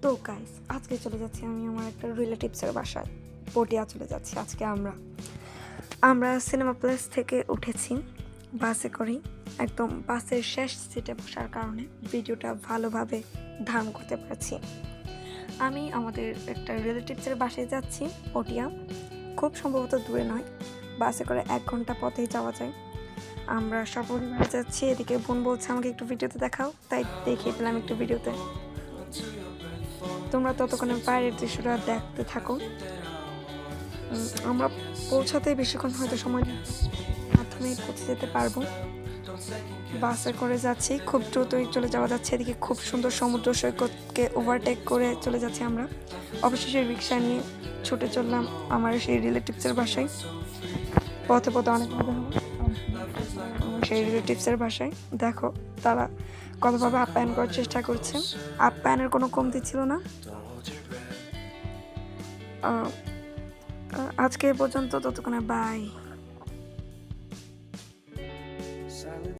তো গাইস, আজকে চলে যাচ্ছি আমি আমার একটা রিলেটিভসের বাসায়। পটিয়া চলে যাচ্ছি আজকে আমরা সিনেমা প্লেস থেকে উঠেছি বাসে করেই। একদম বাসের শেষ সিটে বসার কারণে ভিডিওটা ভালোভাবে ধারণ করতে পারছি। আমি আমাদের একটা রিলেটিভসের বাসায় যাচ্ছি পটিয়া। খুব সম্ভবত দূরে নয়, বাসে করে 1 ঘন্টা পথেই যাওয়া যায়। আমরা সপরিবারে যাচ্ছি। এদিকে বোন বলছে আমাকে একটু ভিডিওতে দেখাও, তাই দেখিয়ে দিলাম একটু ভিডিওতে। তোমরা ততক্ষণে বাইরের দৃশ্যটা দেখতে থাকো। আমরা পৌঁছাতে বেশিক্ষণ হয়তো সময় মাধ্যমে পৌঁছে যেতে পারবো। বাসে করে যাচ্ছি, খুব দ্রুতই চলে যাওয়া যাচ্ছে। এদিকে খুব সুন্দর সমুদ্র সৈকতকে ওভারটেক করে চলে যাচ্ছি আমরা। অবশেষে রিক্সা নিয়ে ছুটে চললাম আমার সেই রিলেটিভসের বাসায়। পথে পথে অনেক মজা হলো। আমার সেই রিলেটিভসের বাসায় দেখো তারা কতভাবে আপ্যায়ন করার চেষ্টা করছে। আপ্যায়নের কোনো কমতি ছিল না। আজকে পর্যন্ত, ততক্ষণে বাই।